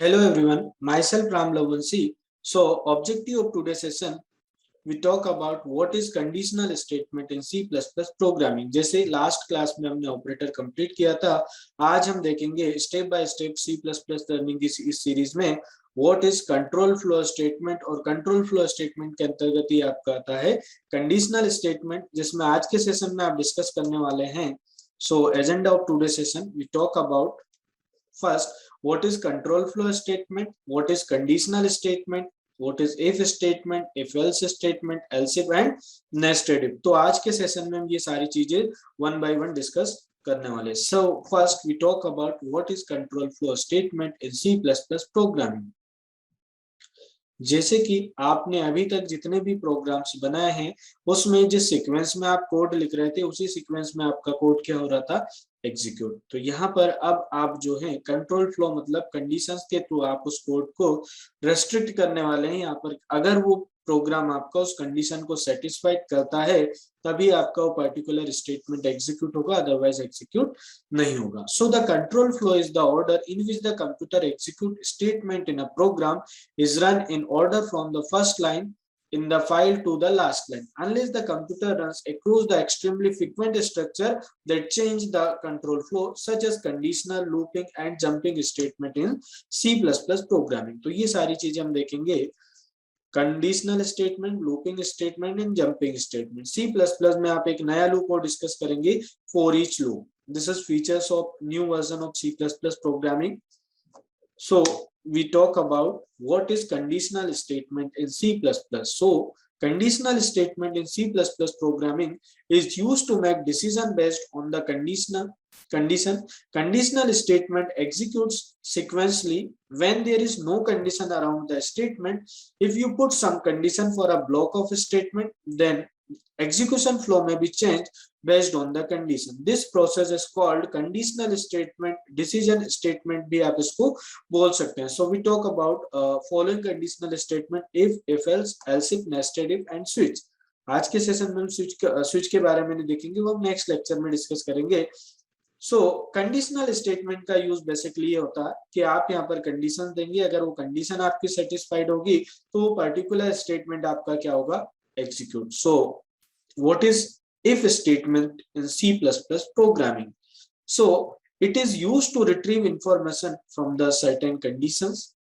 Hello everyone, myself Ram Lavansi. So, objective of today's session, we talk about what is conditional statement in C++ programming. जैसे last class में हमने operator complete किया था, आज हम देखेंगे step by step C++ learning की इस सीरीज में what is control flow statement. और कंट्रोल फ्लो स्टेटमेंट के अंतर्गत ही आपका आता है कंडीशनल स्टेटमेंट, जिसमें आज के सेशन में आप डिस्कस करने वाले हैं। So agenda of today session, we talk about first what is control flow statement, what is conditional statement, what is if statement, if else statement, else if and nested if। तो आज के session में हम ये सारी चीजें one by one discuss करने वाले। So first we talk about what is control flow statement in C++ programming. जैसे कि आपने अभी तक जितने भी प्रोग्राम्स बनाए हैं उसमें जिस सीक्वेंस में आप कोड लिख रहे थे उसी सीक्वेंस में आपका कोड क्या हो रहा था, एग्जीक्यूट। तो यहाँ पर अब आप जो है कंट्रोल फ्लो मतलब कंडीशंस के थ्रू आप उस कोड को रेस्ट्रिक्ट करने वाले हैं। यहाँ पर अगर वो प्रोग्राम आपका उस कंडीशन को सेटिस्फाइड करता है तभी आपका वो पर्टिकुलर स्टेटमेंट एग्जीक्यूट होगा, अदरवाइज एग्जीक्यूट नहीं होगा। So the control flow is the order in which the computer execute statement in a program is run in order from the first line in the file to the last line, unless the computer runs across the extremely frequent structure that change the control flow, such as conditional, looping and jumping statement in C++ programming। तो ये सारी चीजें हम देखेंगे, conditional statement, looping statement and jumping statement. C++ में आप एक नया लूप और डिस्कस करेंगे, for each loop. This is features of new version of C++ programming. So we talk about what is conditional statement in C++. So conditional statement in C++ programming is used to make decision based on the condition. Conditional statement executes sequentially when there is no condition around the statement. If you put some condition for a block of a statement, then execution flow may be changed based on the condition. This process is called conditional statement, decision statement भी आप इसको बोल सकते हैं। So we talk about following conditional statement: if else, else if, nested if and switch। आज के session में हम स्विच के बारे में नहीं देखेंगे, वो हम नेक्स्ट लेक्चर में डिस्कस करेंगे। सो कंडीशनल स्टेटमेंट का यूज बेसिकली ये होता है कि आप यहाँ पर कंडीशन देंगे, अगर वो कंडीशन आपकी सेटिस्फाइड होगी तो वो पर्टिकुलर स्टेटमेंट आपका क्या होगा, execute। So what is if statement in C++ programming? So it is used to retrieve information from the certain conditions.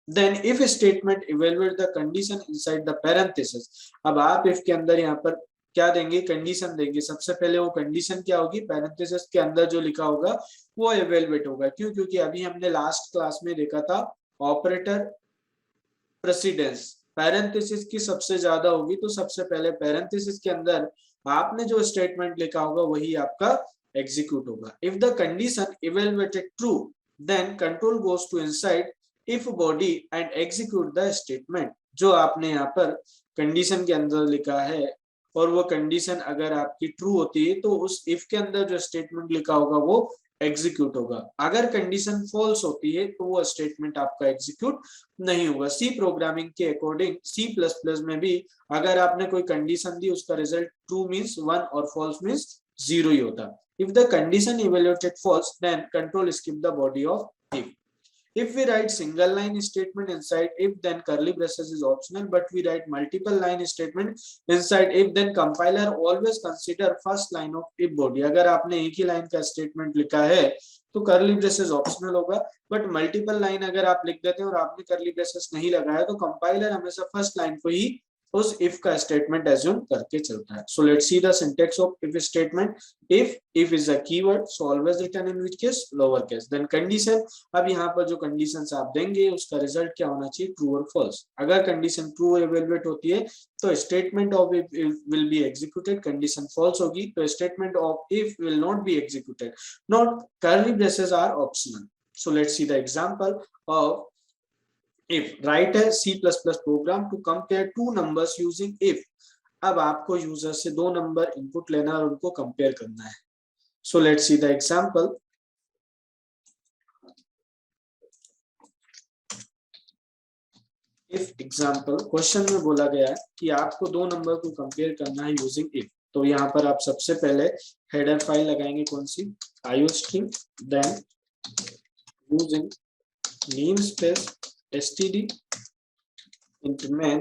Then if statement evaluate the condition inside the parenthesis। अब आप if के अंदर यहाँ पर क्या देंगे, कंडीशन देंगे। सबसे पहले वो कंडीशन क्या होगी, पैरेंथेसिस के अंदर जो लिखा होगा वो इवेलुएट होगा। क्यों? क्योंकि अभी हमने लास्ट क्लास में देखा था ऑपरेटर प्रेसिडेंस पैरेंथेसिस की सबसे ज्यादा होगी, तो सबसे पहले पैरेंथेसिस के अंदर आपने जो स्टेटमेंट लिखा होगा वही आपका एग्जीक्यूट होगा। If the condition evaluated true then control goes to inside if body and execute the statement. जो आपने यहाँ पर कंडीशन के अंदर लिखा है और वो कंडीशन अगर आपकी ट्रू होती है तो उस इफ के अंदर जो स्टेटमेंट लिखा होगा वो एग्जीक्यूट होगा। अगर कंडीशन फॉल्स होती है तो वो स्टेटमेंट आपका एग्जीक्यूट नहीं होगा। सी प्रोग्रामिंग के अकॉर्डिंग C++ में भी अगर आपने कोई कंडीशन दी उसका रिजल्ट ट्रू मींस 1 और फॉल्स मींस 0 ही होता। If the condition evaluated false then control skip the body of if. If we write single line statement inside if, then curly braces is optional, but we write multiple line statement inside if, then compiler always consider first line of if body। अगर आपने एक ही line का statement लिखा है तो curly braces optional होगा, but multiple line अगर आप लिख देते हैं और आपने कर्ली ब्रेसेस नहीं लगाया तो कंपाइलर हमेशा फर्स्ट लाइन को ही उस इफ का स्टेटमेंट एज्यूम करके चलता है। So let's see the syntax of if statement. If is a keyword, so always return in which case, lower case. Then condition, अब यहाँ पर जो कंडीशंस आप देंगे उसका रिजल्ट क्या होना चाहिए, ट्रू और फॉल्स। अगर कंडीशन ट्रू इवैल्यूएट होती है तो statement of if will be executed, condition false होगी तो statement of if will not be executed. Not curly braces are optional. So let's see the example of if। write a C++ program to compare two numbers using if। अब आपको user से दो number input लेना और उनको compare करना है। so let's see the example। if example question में बोला गया है कि आपको दो नंबर को कंपेयर करना है यूजिंग if। तो यहाँ पर आप सबसे पहले हेडर फाइल लगाएंगे, कौन सी, iostream, then using name space std into main,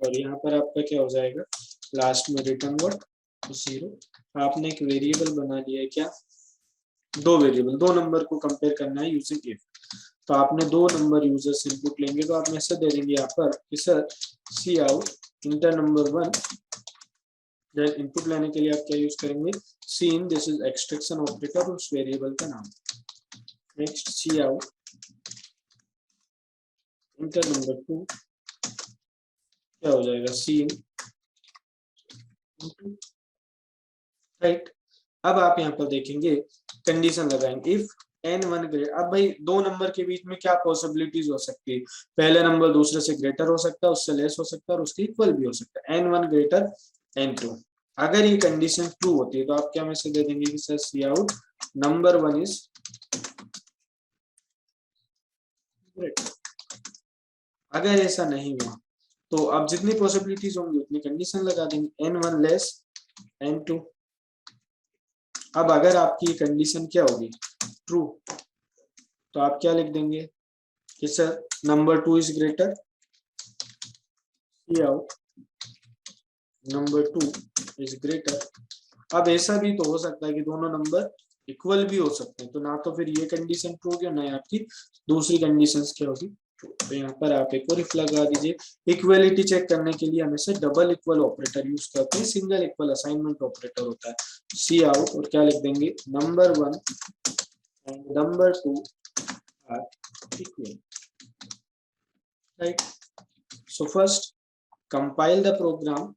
और यहाँ पर आपका क्या हो जाएगा, लास्ट में रिटर्न व्हाट, 0। आपने एक वेरिएबल बना लिया है, क्या, दो वेरिएबल, दो नंबर को कंपेयर करना है यूजिंग इफ। तो आपने दो नंबर यूजर से इनपुट लेंगे, तो आप मैसेज दे देंगे यहाँ पर कि सर सी out enter number 1। Then input लेने के लिए आप क्या यूज करेंगे, cin, this is extraction operator, उस वेरिएबल का नाम। नेक्स्ट सी आउट इंटर नंबर 2, क्या हो जाएगा, सी इन, राइट। अब आप यहाँ पर देखेंगे कंडीशन लगाएंगे, इफ n1 ग्रेटर। अब भाई दो नंबर के बीच में क्या पॉसिबिलिटीज हो सकती है, पहले नंबर दूसरे से ग्रेटर हो सकता है, उससे लेस हो सकता है, और उसके इक्वल भी हो सकता है, n1 ग्रेटर n2। अगर ये कंडीशन ट्रू होती है तो आप क्या मैसेज दे देंगे कि sir C out number 1 is greater. अगर ऐसा नहीं हुआ तो आप जितनी पॉसिबिलिटीज होंगी उतनी कंडीशन लगा देंगे, n1 लेस n2। अब अगर आपकी कंडीशन क्या होगी, ट्रू, तो आप क्या लिख देंगे कि sir number 2 is greater, C out number 2 is greater. अब ऐसा भी तो हो सकता है कि दोनों नंबर इक्वल भी हो सकते हैं, तो ना तो फिर ये कंडीशन ट्रू होगी, ना आपकी दूसरी कंडीशंस क्या होगी, तो यहाँ पर आप एक और इफ लगा दीजिए। इक्वलिटी चेक करने के लिए हमेशा डबल इक्वल ऑपरेटर यूज करते हैं, सिंगल इक्वल असाइनमेंट ऑपरेटर होता है। सी आउट और क्या लिख देंगे, number 1 and number 2 are equal, right. So first compile the program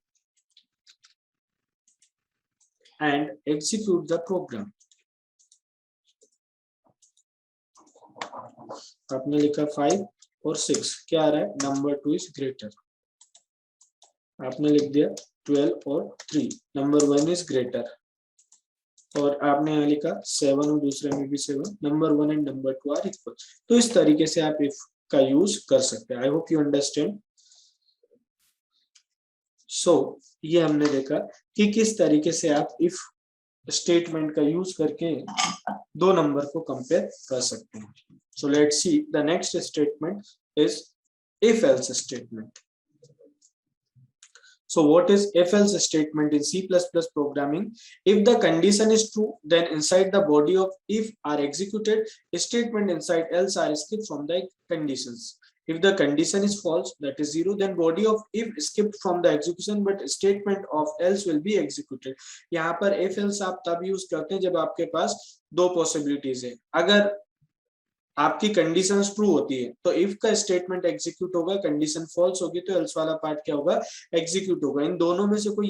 and execute the program। आपने लिखा 5 और 6, क्या आ रहा है, नंबर 2 इज ग्रेटर। आपने लिख दिया 12 और 3, नंबर 1 इज ग्रेटर। और आपने यहाँ लिखा 7 और दूसरे में भी 7, number 1 and number 2 are equal. तो इस तरीके से आप इफ का यूज कर सकते हैं। I hope you understand. So ये हमने देखा कि किस तरीके से आप इफ स्टेटमेंट का यूज करके दो नंबर को कंपेयर कर सकते हैं। सो let's see the next statement is if else statement। So what is if else statement in C++ programming? If the condition is true, then inside the body of if are executed, statement inside else are skipped from the conditions। If the condition is false, that is 0, then body of if skipped from the execution, but statement of else will be executed। यहाँ पर if else आप तब use करते हैं जब आपके पास दो possibilities है। अगर आपकी कंडीशन ट्रू होती है तो इफ का स्टेटमेंट एग्जीक्यूट होगा, कंडीशन फॉल्स होगी तो एल्स वाला पार्ट क्या होगा, एग्जीक्यूट होगा। इन दोनों में से कोई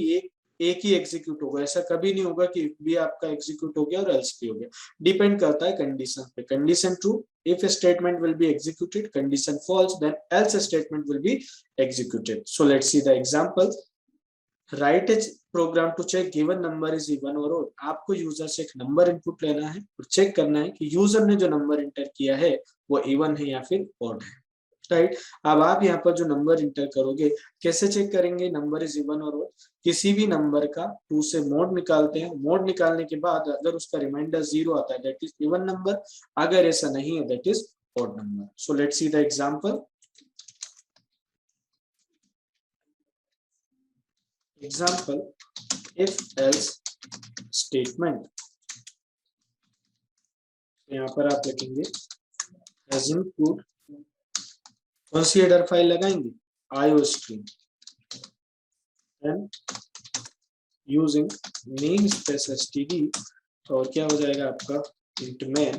एक ही एग्जीक्यूट होगा। ऐसा कभी नहीं होगा कि इफ भी आपका एग्जीक्यूट हो गया और एल्स भी हो गया। डिपेंड करता है कंडीशन पे। Condition true, if a statement will be executed, condition false, then else statement will be executed। So let's see the example। Write a program to check given number is even or odd। आपको user से एक number input लेना है और check करना है कि user ने जो नंबर इंटर किया है वो इवन है या फिर ऑड है, राइट। अब आप यहाँ पर जो नंबर इंटर करोगे कैसे चेक करेंगे नंबर इज इवन और ऑड? किसी भी नंबर का 2 से मोड निकालते हैं। मोड निकालने के बाद अगर उसका रिमाइंडर 0 आता है दैट इज इवन नंबर, अगर ऐसा नहीं है that is odd number. So let's see the example. Example, if else statement। यहाँ पर आप लिखेंगे as include, कौन सी हेडर फाइल लगाएंगे, iostream, and using namespace std, और क्या हो जाएगा आपका int main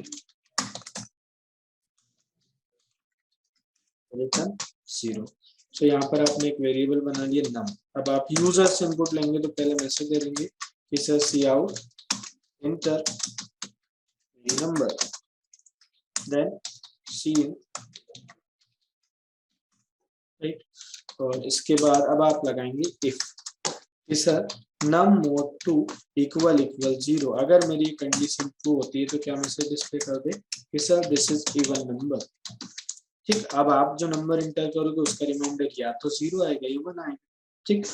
रिटर्न 0। तो यहाँ पर आपने एक वेरिएबल बना लिया num। अब आप यूजर से इनपुट लेंगे तो पहले मैसेज दे देंगे कि सर सी आउट इंटर नंबर, देन सी इन, राइट। और इसके बाद अब आप लगाएंगे इफ कि सर num mod 2 इक्वल 0। अगर मेरी कंडीशन ट्रू होती है तो क्या मैसेज डिस्प्ले कर दे कि sir this is even number, ठीक। अब आप जो नंबर इंटर करोगे उसका रिमाइंडर या तो 0 आएगा या 1 आएगा, ठीक।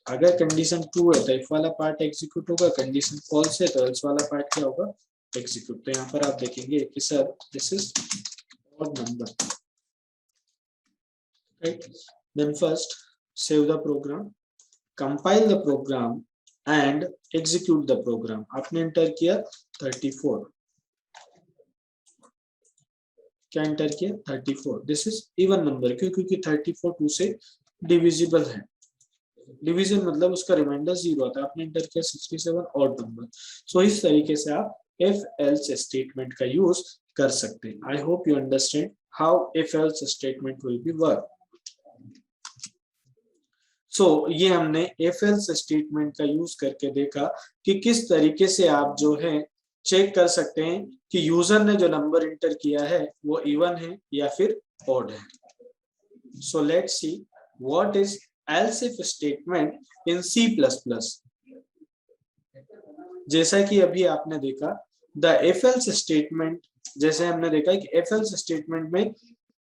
अगर कंडीशन ट्रू है तो इफ वाला पार्ट एग्जीक्यूट होगा, कंडीशन फॉल्स है तो एल्स वाला पार्ट क्या होगा, एग्जीक्यूट। तो यहाँ पर आप देखेंगे कि sir this is odd number, right. Then first save the program, compile the program and execute the program. आपने एंटर किया 34, क्या एंटर किया 34। दिस इज इवन नंबर, क्यों? क्योंकि 34 2 से डिविजिबल है। डिवीजन मतलब उसका रिमाइंडर 0 आता है। आपने एंटर किया 67 ऑड नंबर। सो इस तरीके से आप इफ एल्स स्टेटमेंट का यूज कर सकते हैं। I hope you understand how if else statement will be work. So ये हमने इफ एल्स स्टेटमेंट का यूज करके देखा कि किस तरीके से आप जो है चेक कर सकते हैं कि यूजर ने जो नंबर इंटर किया है वो इवन है या फिर ऑड है। So let's see what is else if statement in C++। जैसा कि अभी आपने देखा the if else statement, जैसे हमने देखा कि if else statement में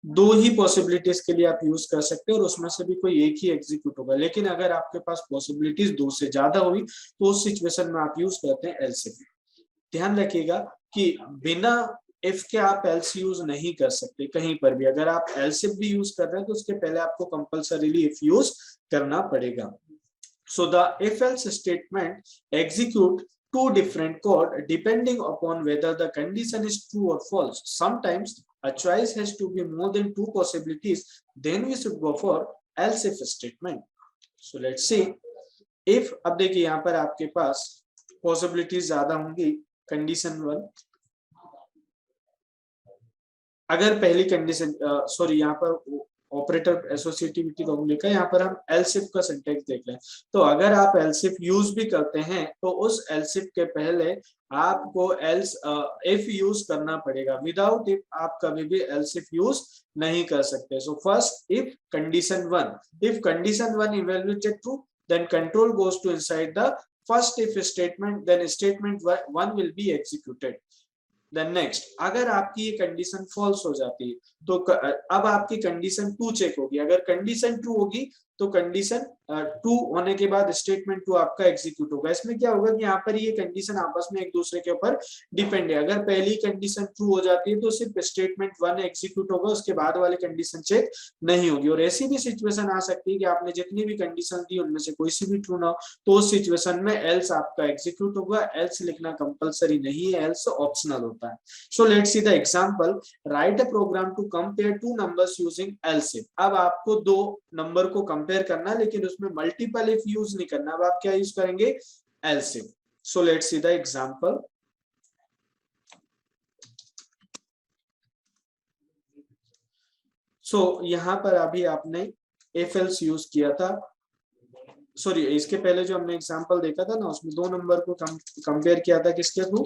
दो ही पॉसिबिलिटीज के लिए आप यूज कर सकते हैं और उसमें से भी कोई एक ही एग्जीक्यूट होगा। लेकिन अगर आपके पास पॉसिबिलिटीज दो से ज्यादा हुई तो उस सिचुएशन में आप यूज करते हैं else if। ध्यान रखिएगा कि बिना इफ के आप एल्स यूज नहीं कर सकते कहीं पर भी। अगर आप एल्स इफ भी यूज कर रहे हैं तो उसके पहले आपको कंपल्सरीली इफ यूज करना पड़ेगा। So the if else statement execute two different code depending upon whether the condition is true or false. Sometimes a choice has to be more than two possibilities, then we should go for else if statement. So let's see if, अब देखिए यहाँ पर आपके पास possibilities ज्यादा होंगी। Condition 1, अगर पहली condition sorry यहाँ पर ऑपरेटर एसोसिएटिविटी रॉन्ग लिखा है, यहाँ पर हम एल्स इफ का सिंटैक्स देख लें। तो अगर आप एल्स इफ यूज भी करते हैं तो उस एल्स इफ के पहले आपको एल्स इफ यूज करना पड़ेगा। विदाउट इफ आप कभी भी एल्स इफ यूज नहीं कर सकते। So first if condition 1, if condition 1 evaluated true then control goes to inside the first if statement, then statement 1 will be executed. Then next, अगर आपकी ये कंडीशन फॉल्स हो जाती है तो अब आपकी कंडीशन 2 चेक होगी। अगर कंडीशन 2 होगी तो कंडीशन 2 होने के बाद स्टेटमेंट 2 आपका एग्जीक्यूट होगा। इसमें क्या होगा कि यहाँ पर ये कंडीशन आपस में एक दूसरे के ऊपर डिपेंड है। अगर पहली कंडीशन ट्रू हो जाती है तो सिर्फ स्टेटमेंट 1 एग्जीक्यूट होगा, उसके बाद वाली कंडीशन चेक नहीं होगी। और ऐसी भी सिचुएशन आ सकती है कि आपने जितनी भी कंडीशन दी उनमें से कोई सी भी ट्रू ना हो तो उस सिचुएशन में एल्स आपका एग्जीक्यूट होगा। एल्स लिखना कंपलसरी नहीं है, एल्स ऑप्शनल होता है। So let's see the example, right a program to compare two numbers using else if. अब आपको दो नंबर को कंपेयर करना है लेकिन उसमें मल्टीपल इफ यूज नहीं करना। अब आप क्या यूज करेंगे? Else if. So let's see the example. So यहां पर अभी आपने इफ एल्स यूज किया था, सॉरी इसके पहले जो हमने एग्जांपल देखा था ना उसमें दो नंबर को कंपेयर किया था किसके थ्रू?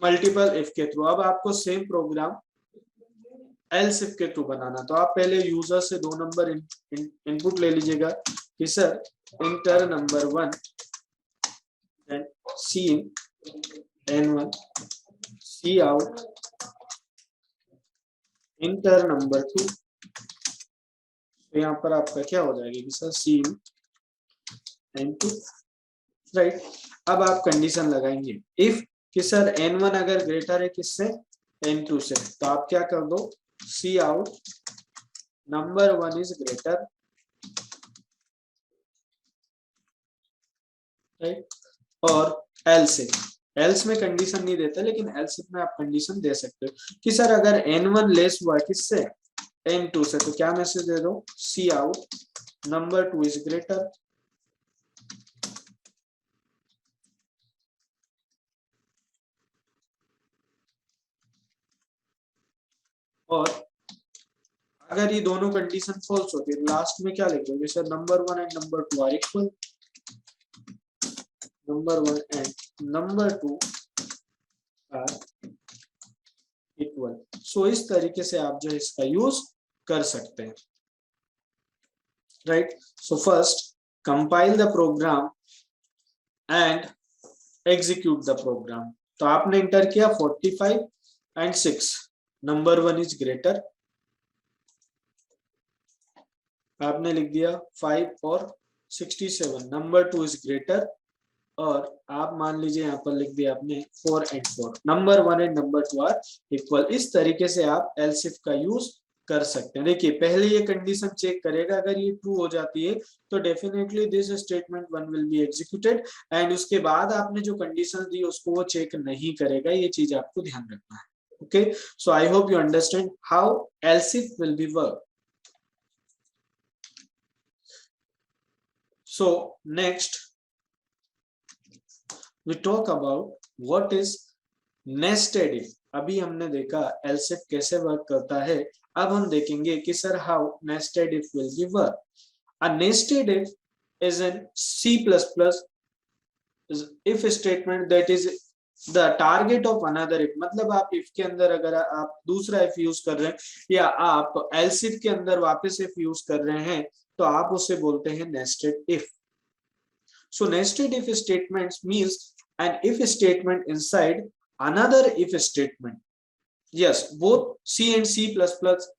मल्टीपल इफ के थ्रू। अब आपको सेम प्रोग्राम एल्स इफ के थ्रू बनाना। तो आप पहले यूजर से दो नंबर इनपुट ले लीजिएगा कि sir enter number 1 and C n1, C out enter number 2। तो यहाँ पर आपका क्या हो जाएगा कि सर सी n2, राइट। अब आप कंडीशन लगाएंगे इफ कि सर n1 अगर ग्रेटर है किससे? n2 से। तो आप क्या कर दो? सी out number 1 is greater, right. और एल्स इफ, एल्स में कंडीशन नहीं देते लेकिन एल्स इफ में आप कंडीशन दे सकते हो कि सर अगर n1 लेस हुआ किससे? n2 से। तो क्या मैसेज दे दो? सी आउट नंबर 2 इज ग्रेटर। और अगर ये दोनों कंडीशन फॉल्स होती है लास्ट में क्या लिखोगे? Sir number 1 and number 2 are equal, number 1 and number 2 are equal. So इस तरीके से आप जो है इसका यूज कर सकते हैं, right. So first compile the program and execute the program. तो आपने इंटर किया 45 एंड 6, नंबर 1 इज ग्रेटर। आपने लिख दिया 5 और 67, नंबर 2 इज ग्रेटर। और आप मान लीजिए यहाँ पर लिख दिया आपने 4 and 4, number 1 and number 2 are equal. इस तरीके से आप एल्स इफ का यूज कर सकते हैं। देखिए पहले ये कंडीशन चेक करेगा, अगर ये ट्रू हो जाती है तो definitely this statement 1 will be executed, and उसके बाद आपने जो कंडीशन दी उसको वो चेक नहीं करेगा। ये चीज आपको ध्यान रखना है। Okay, so I hope you understand how else if will be work. So next we talk about what is nested if. अभी हमने देखा else if कैसे वर्क करता है, अब हम देखेंगे कि sir how nested if will be work. A nested if is an C++ if statement that is the target of another if. मतलब आप इफ के अंदर अगर आप दूसरा इफ यूज कर रहे हैं या आप एल्स इफ के अंदर वापस इफ यूज कर रहे हैं तो आप उसे बोलते हैं nested if. So nested if statements means an if statement inside another if statement. Yes, both C and C++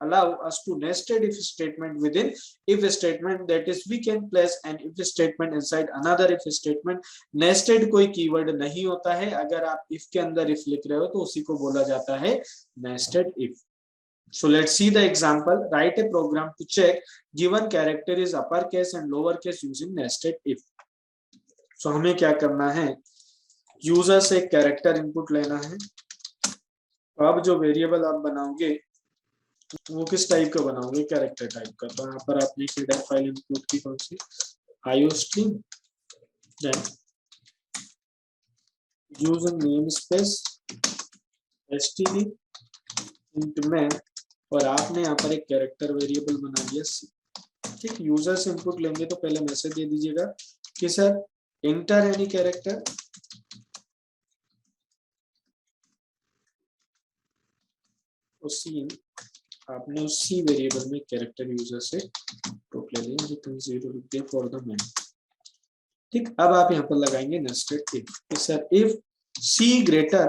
allow us to nested if statement within if statement, that is we can place an if statement inside another if statement. Nested कोई keyword नहीं होता है, अगर आप if के अंदर if लिख रहे हो तो उसी को बोला जाता है nested if. So let's see the example. Write a program to check given character is uppercase and lowercase using nested if. So हमें क्या करना है, यूजर से कैरेक्टर इनपुट लेना है। अब जो वेरिएबल आप बनाओगे वो किस टाइप का बनाओगे, कैरेक्टर टाइप का। तो यहाँ पर आपने हेडर फाइल इनपुट की कौन सी, आईओस्ट्रीम, देन यूजर namespace std int main, और आपने यहाँ पर एक कैरेक्टर वेरिएबल बना दिया सी। ठीक, यूजर से इनपुट लेंगे तो पहले मैसेज दे दीजिएगा कि सर इंटर एनी कैरेक्टर, उसी आपने उसी वेरिएबल में कैरेक्टर यूजर से टोक ले लिया, रिटर्न 0 लिख दिया फॉर द मैन। ठीक, अब आप यहाँ पर लगाएंगे nested if. Sir if C greater,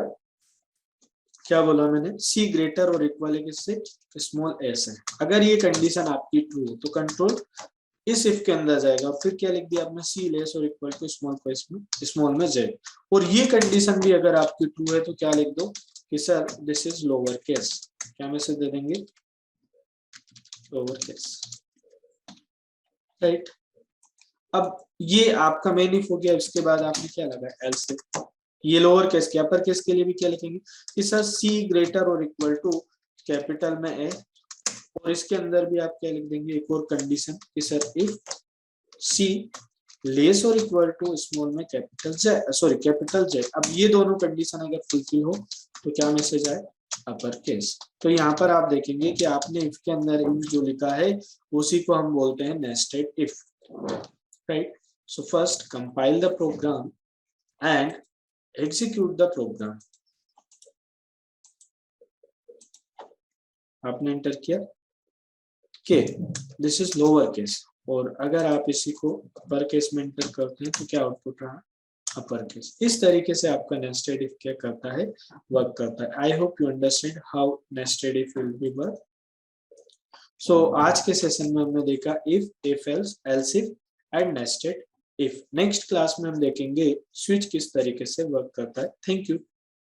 क्या बोला मैंने, सी ग्रेटर और इक्वल है किससे, स्मॉल एस है। अगर ये कंडीशन आपकी ट्रू है तो कंट्रोल इस इफ के अंदर जाएगा, फिर क्या लिख दिया आपने, सी लेस और इक्वल टू स्मॉल को स्मॉल में जेड। और ये कंडीशन भी अगर आपकी ट्रू है तो क्या लिख दो कि sir this is lower case, क्या मैसेज दे देंगे, लोअर केस, राइट। अब ये आपका मेन इफ हो गया। इसके बाद आपने क्या लगा, एल्स इफ। ये लोअर केस के, अपर केस के लिए भी क्या लिखेंगे कि सर सी ग्रेटर और इक्वल टू कैपिटल में ए, और इसके अंदर भी आप क्या लिख देंगे, एक और कंडीशन कि सर इफ सी लेस और इक्वल टू स्मॉल में capital Z, sorry capital Z. अब ये दोनों कंडीशन अगर फुलफिल हो तो क्या मैसेज आए, अपर केस। तो यहाँ पर आप देखेंगे कि आपने इफ के अंदर इफ जो लिखा है उसी को हम बोलते हैं nested if, right. So first compile the program and execute the program. आपने एंटर किया के दिस इज लोअर केस, और अगर आप इसी को अपर केस में एंटर करते हैं तो क्या आउटपुट रहा, अपर केस। इस तरीके से आपका नेस्टेड इफ क्या करता है, वर्क करता है। I hope you understand how nested if will be work. So आज के सेशन में हमने देखा if else, else if and nested if. Next class में हम देखेंगे स्विच किस तरीके से वर्क करता है। Thank you.